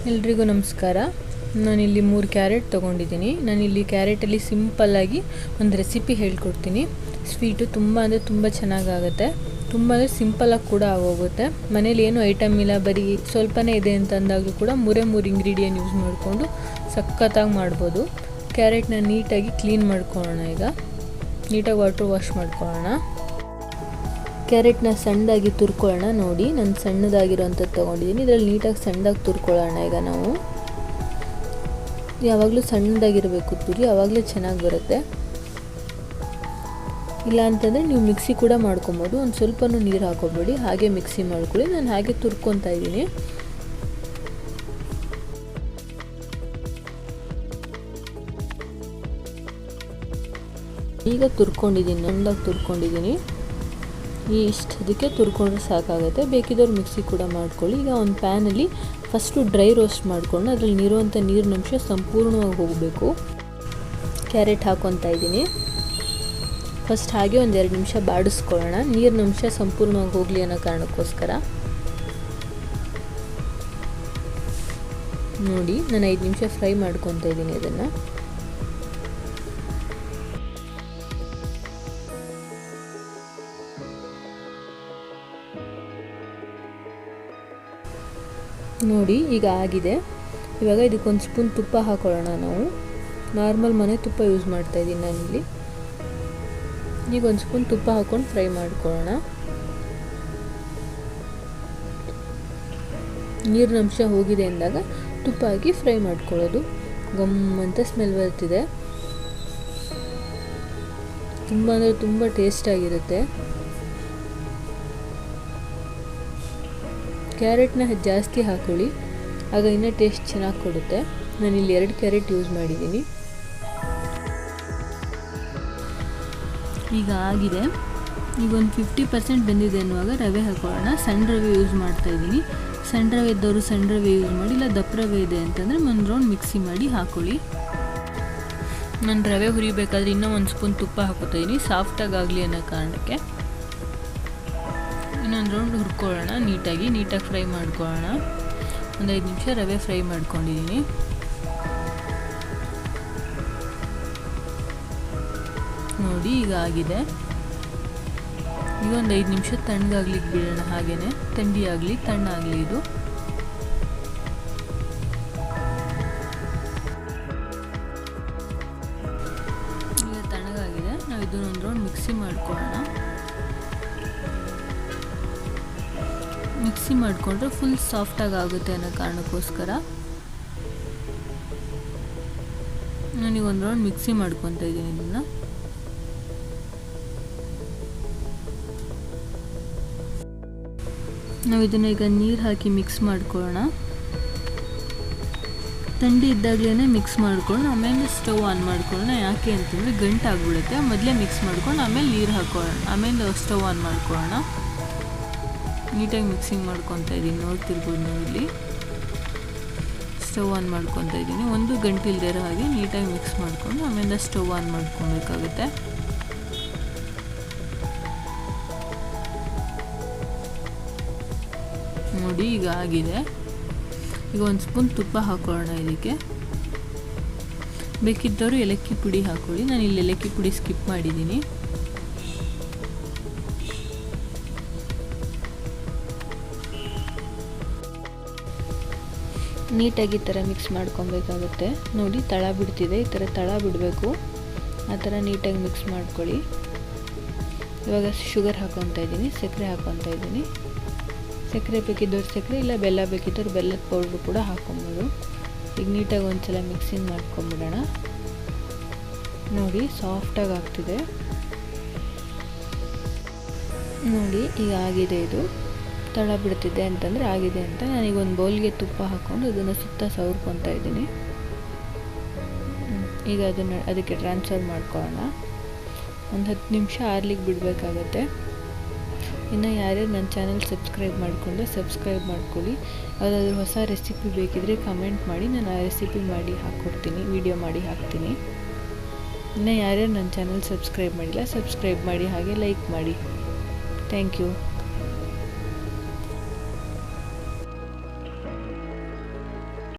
ಎಲ್ರಿಗೂ ನಮಸ್ಕಾರ. ನಾನಿಲ್ಲಿ 3 ಕ್ಯಾರೆಟ್ ತೊಗೊಂಡಿದ್ದೀನಿ. ನಾನಿಲ್ಲಿ ಕ್ಯಾರೆಟಲ್ಲಿ ಸಿಂಪಲ್ಲಾಗಿ ಒಂದು ರೆಸಿಪಿ ಹೇಳ್ಕೊಡ್ತೀನಿ. ಸ್ವೀಟು ತುಂಬ ಅಂದರೆ ತುಂಬ ಚೆನ್ನಾಗಾಗುತ್ತೆ. ತುಂಬ ಅಂದರೆ ಸಿಂಪಲ್ಲಾಗಿ ಕೂಡ ಆಗೋಗುತ್ತೆ. ಮನೇಲಿ ಏನು ಐಟಮ್ ಇಲ್ಲ, ಬರೀ ಸ್ವಲ್ಪನೇ ಇದೆ ಅಂತ ಅಂದಾಗಲೂ ಕೂಡ 3 ಇಂಗ್ರೀಡಿಯೆಂಟ್ ಯೂಸ್ ಮಾಡಿಕೊಂಡು ಸಖತ್ತಾಗಿ ಮಾಡ್ಬೋದು. ಕ್ಯಾರೆಟ್ನ ನೀಟಾಗಿ ಕ್ಲೀನ್ ಮಾಡ್ಕೊಳ್ಳೋಣ. ಈಗ ನೀಟಾಗಿ ವಾಟರ್ ವಾಶ್ ಮಾಡ್ಕೊಳ್ಳೋಣ. ಕ್ಯಾರೆಟ್ನ ಸಣ್ಣದಾಗಿ ತುರ್ಕೊಳ್ಳೋಣ. ನೋಡಿ, ನಾನು ಸಣ್ಣದಾಗಿರೋಂಥದ್ದು ತೊಗೊಂಡಿದ್ದೀನಿ. ಇದರಲ್ಲಿ ನೀಟಾಗಿ ಸಣ್ಣದಾಗಿ ತುರ್ಕೊಳ್ಳೋಣ. ಈಗ ನಾವು ಯಾವಾಗಲೂ ಸಣ್ಣದಾಗಿರಬೇಕು ತುರಿ, ಆವಾಗಲೇ ಚೆನ್ನಾಗಿ ಬರುತ್ತೆ. ಇಲ್ಲ ಅಂತಂದರೆ ನೀವು ಮಿಕ್ಸಿ ಕೂಡ ಮಾಡ್ಕೊಬೋದು. ಒಂದು ಸ್ವಲ್ಪನೂ ನೀರು ಹಾಕೋಬೇಡಿ, ಹಾಗೆ ಮಿಕ್ಸಿ ಮಾಡ್ಕೊಳ್ಳಿ. ನಾನು ಹಾಗೆ ತುರ್ಕೊತಾ ಇದ್ದೀನಿ. ಈಗ ತುರ್ಕೊಂಡಿದ್ದೀನಿ, ಸಣ್ಣದಾಗಿ ತುರ್ಕೊಂಡಿದ್ದೀನಿ. ಇಷ್ಟದಕ್ಕೆ ತುರ್ಕೊಂಡ್ರೆ ಸಾಕಾಗುತ್ತೆ. ಬೇಕಿದ್ದವ್ರು ಮಿಕ್ಸಿ ಕೂಡ ಮಾಡ್ಕೊಳ್ಳಿ. ಈಗ ಒಂದು ಪ್ಯಾನಲ್ಲಿ ಫಸ್ಟು ಡ್ರೈ ರೋಸ್ಟ್ ಮಾಡ್ಕೊಂಡು ಅದರಲ್ಲಿ ನೀರಿನಂಶ ಸಂಪೂರ್ಣವಾಗಿ ಹೋಗಬೇಕು. ಕ್ಯಾರೆಟ್ ಹಾಕ್ಕೊತಾ ಇದ್ದೀನಿ. ಫಸ್ಟ್ ಹಾಗೆ ಒಂದು 2 ನಿಮಿಷ ಬಾಡಿಸ್ಕೊಳ್ಳೋಣ, ನೀರಿನಂಶ ಸಂಪೂರ್ಣವಾಗಿ ಹೋಗಲಿ ಅನ್ನೋ ಕಾರಣಕ್ಕೋಸ್ಕರ. ನೋಡಿ, ನಾನು 5 ನಿಮಿಷ ಫ್ರೈ ಮಾಡ್ಕೊತಾ ಇದ್ದೀನಿ ಅದನ್ನು. ನೋಡಿ, ಈಗ ಆಗಿದೆ. ಇವಾಗ ಇದಕ್ಕೊಂದು ಸ್ಪೂನ್ ತುಪ್ಪ ಹಾಕೊಳ್ಳೋಣ. ನಾವು ನಾರ್ಮಲ್ ಮನೆ ತುಪ್ಪ ಯೂಸ್ ಮಾಡ್ತಾಯಿದ್ದೀನಿ ನಾನಿಲ್ಲಿ. ಈಗ ಒಂದು ಸ್ಪೂನ್ ತುಪ್ಪ ಹಾಕ್ಕೊಂಡು ಫ್ರೈ ಮಾಡ್ಕೊಳ್ಳೋಣ. ನೀರಿನಂಶ ಹೋಗಿದೆ ಅಂದಾಗ ತುಪ್ಪ ಹಾಕಿ ಫ್ರೈ ಮಾಡ್ಕೊಳ್ಳೋದು. ಗಮ್ ಅಂತ ಸ್ಮೆಲ್ ಬರ್ತಿದೆ. ತುಂಬ ಅಂದರೆ ತುಂಬ ಟೇಸ್ಟಾಗಿರುತ್ತೆ. ಕ್ಯಾರೆಟ್ನ ಜಾಸ್ತಿ ಹಾಕೊಳ್ಳಿ, ಆಗ ಇನ್ನೂ ಟೇಸ್ಟ್ ಚೆನ್ನಾಗಿ ಕೊಡುತ್ತೆ. ನಾನಿಲ್ಲಿ 2 ಕ್ಯಾರೆಟ್ ಯೂಸ್ ಮಾಡಿದ್ದೀನಿ. ಈಗ ಆಗಿದೆ. ಈಗ ಒಂದು 50% ಬೆಂದಿದೆ ಅನ್ನುವಾಗ ರವೆ ಹಾಕೊಳ್ಳೋಣ. ಸಣ್ಣ ರವೆ ಯೂಸ್ ಮಾಡ್ತಾಯಿದ್ದೀನಿ. ಸಣ್ಣ ರವೆ ಇದ್ದವರು ಸಣ್ಣ ರವೆ ಯೂಸ್ ಮಾಡಿ, ಇಲ್ಲ ದಪ್ಪ ರವೆ ಇದೆ ಅಂತಂದರೆ ಒಂದು ರೌಂಡ್ ಮಿಕ್ಸಿ ಮಾಡಿ ಹಾಕೊಳ್ಳಿ. ನಾನು ರವೆ ಹುರಿಬೇಕಾದ್ರೆ ಇನ್ನೂ ಒಂದು ಸ್ಪೂನ್ ತುಪ್ಪ ಹಾಕೋತಾಯಿದ್ದೀನಿ, ಸಾಫ್ಟಾಗಿ ಆಗಲಿ ಅನ್ನೋ ಕಾರಣಕ್ಕೆ. ಇನ್ನೊಂದು ರೌಂಡ್ ಹುರ್ಕೊಳ್ಳೋಣ. ನೀಟಾಗಿ ಫ್ರೈ ಮಾಡ್ಕೊಳ್ಳೋಣ. ಒಂದು 5 ನಿಮಿಷ ರವೆ ಫ್ರೈ ಮಾಡ್ಕೊಂಡಿದ್ದೀನಿ. ನೋಡಿ, ಈಗ ಆಗಿದೆ. ಈಗ ಒಂದು 5 ನಿಮಿಷ ತಣ್ಣಗಾಗ್ಲಿಕ್ಕೆ ಬಿಡೋಣ. ಹಾಗೇನೆ ಥಂಡಿ ಆಗಲಿ, ತಣ್ಣಾಗಲಿ. ಇದು ಈಗ ತಣ್ಣಗಾಗಿದೆ. ನಾವು ಇದನ್ನೊಂದು ರೌಂಡ್ ಮಿಕ್ಸಿ ಮಾಡ್ಕೊಳ್ಳೋಣ. ಮಿಕ್ಸಿ ಮಾಡಿಕೊಂಡ್ರೆ ಫುಲ್ ಸಾಫ್ಟಾಗಿ ಆಗುತ್ತೆ ಅನ್ನೋ ಕಾರಣಕ್ಕೋಸ್ಕರ ನಾನೀಗ ಒಂದು ರೌಂಡ್ ಮಿಕ್ಸಿ ಮಾಡ್ಕೊತಾ ಇದ್ದೀನಿ. ಇದನ್ನು ನಾವು ಇದನ್ನು ಈಗ ನೀರು ಹಾಕಿ ಮಿಕ್ಸ್ ಮಾಡ್ಕೊಳ್ಳೋಣ. ಥಂಡಿ ಇದ್ದಾಗಲೇ ಮಿಕ್ಸ್ ಮಾಡ್ಕೊಂಡು ಆಮೇಲೆ ಸ್ಟವ್ ಆನ್ ಮಾಡ್ಕೊಳ್ಳೋಣ. ಯಾಕೆ ಅಂತಂದರೆ ಗಂಟಾಗ್ಬಿಡುತ್ತೆ. ಮೊದಲೇ ಮಿಕ್ಸ್ ಮಾಡ್ಕೊಂಡು ಆಮೇಲೆ ನೀರು ಹಾಕೊಳ್ಳೋಣ, ಆಮೇಲೆ ಸ್ಟವ್ ಆನ್ ಮಾಡ್ಕೊಳ್ಳೋಣ. ನೀಟಾಗಿ ಮಿಕ್ಸಿಂಗ್ ಮಾಡ್ಕೊತಾ ಇದ್ದೀನಿ. ನೋಡ್ತಿರ್ಬೋದು ನೀವು ಇಲ್ಲಿ. ಸ್ಟವ್ ಆನ್ ಮಾಡ್ಕೊತಾ ಇದ್ದೀನಿ. ಒಂದು ಗಂಟಿಲ್ದೇ ಇರೋ ಹಾಗೆ ನೀಟಾಗಿ ಮಿಕ್ಸ್ ಮಾಡಿಕೊಂಡು ಆಮೇಲೆ ಸ್ಟವ್ ಆನ್ ಮಾಡ್ಕೊಬೇಕಾಗುತ್ತೆ. ನೋಡಿ, ಈಗ ಆಗಿದೆ. ಈಗ ಒಂದು ಸ್ಪೂನ್ ತುಪ್ಪ ಹಾಕೊಳ್ಳೋಣ. ಇದಕ್ಕೆ ಬೇಕಿದ್ದವರು ಏಲಕ್ಕಿ ಪುಡಿ ಹಾಕೊಳ್ಳಿ. ನಾನು ಇಲ್ಲಿ ಏಲಕ್ಕಿ ಪುಡಿ ಸ್ಕಿಪ್ ಮಾಡಿದ್ದೀನಿ. ನೀಟಾಗಿ ಈ ಥರ ಮಿಕ್ಸ್ ಮಾಡ್ಕೊಬೇಕಾಗುತ್ತೆ. ನೋಡಿ, ತಳ ಬಿಡ್ತಿದೆ. ಈ ಥರ ತಳ ಬಿಡಬೇಕು. ಆ ಥರ ನೀಟಾಗಿ ಮಿಕ್ಸ್ ಮಾಡ್ಕೊಳ್ಳಿ. ಇವಾಗ ಶುಗರ್ ಹಾಕ್ಕೊತಾ ಇದ್ದೀನಿ, ಸಕ್ಕರೆ ಹಾಕ್ಕೊತಾ ಇದ್ದೀನಿ. ಸಕ್ಕರೆ ಬೇಕಿದ್ದವ್ರು ಸಕ್ಕರೆ, ಇಲ್ಲ ಬೆಲ್ಲ ಬೇಕಿದ್ದವ್ರು ಬೆಲ್ಲದ ಪೌಡ್ರು ಕೂಡ ಹಾಕ್ಕೊಬೋದು. ಈಗ ನೀಟಾಗಿ ಒಂದು ಸಲ ಮಿಕ್ಸಿಂಗ್ ಮಾಡ್ಕೊಂಬಿಡೋಣ. ನೋಡಿ, ಸಾಫ್ಟಾಗಿ ಆಗ್ತಿದೆ. ನೋಡಿ, ಈಗ ಆಗಿದೆ. ಇದು ತಳ ಬಿಡ್ತಿದೆ ಅಂತಂದರೆ ಆಗಿದೆ ಅಂತ. ನಾನೀಗ ಒಂದು ಬೌಲ್ಗೆ ತುಪ್ಪ ಹಾಕ್ಕೊಂಡು ಅದನ್ನು ಸುತ್ತ ಸವರ್ಕೊತಾ ಇದ್ದೀನಿ. ಈಗ ಅದಕ್ಕೆ ಟ್ರಾನ್ಸ್ಫರ್ ಮಾಡ್ಕೊಳ್ಳೋಣ. ಒಂದು 10 ನಿಮಿಷ ಆರ್ಲಿಕ್ಕೆ ಬಿಡಬೇಕಾಗತ್ತೆ. ಇನ್ನು ಯಾರ್ಯಾರು ನನ್ನ ಚಾನಲ್ ಸಬ್ಸ್ಕ್ರೈಬ್ ಮಾಡಿಕೊಂಡ್ರೆ ಸಬ್ಸ್ಕ್ರೈಬ್ ಮಾಡ್ಕೊಳ್ಳಿ. ಯಾವುದಾದ್ರೂ ಹೊಸ ರೆಸಿಪಿ ಬೇಕಿದ್ದರೆ ಕಮೆಂಟ್ ಮಾಡಿ, ನಾನು ಆ ರೆಸಿಪಿ ಮಾಡಿ ಹಾಕ್ಕೊಡ್ತೀನಿ, ವಿಡಿಯೋ ಮಾಡಿ ಹಾಕ್ತೀನಿ. ಇನ್ನು ಯಾರ್ಯಾರು ನನ್ನ ಚಾನಲ್ ಸಬ್ಸ್ಕ್ರೈಬ್ ಮಾಡಿಲ್ಲ, ಸಬ್ಸ್ಕ್ರೈಬ್ ಮಾಡಿ, ಹಾಗೆ ಲೈಕ್ ಮಾಡಿ. Thank you.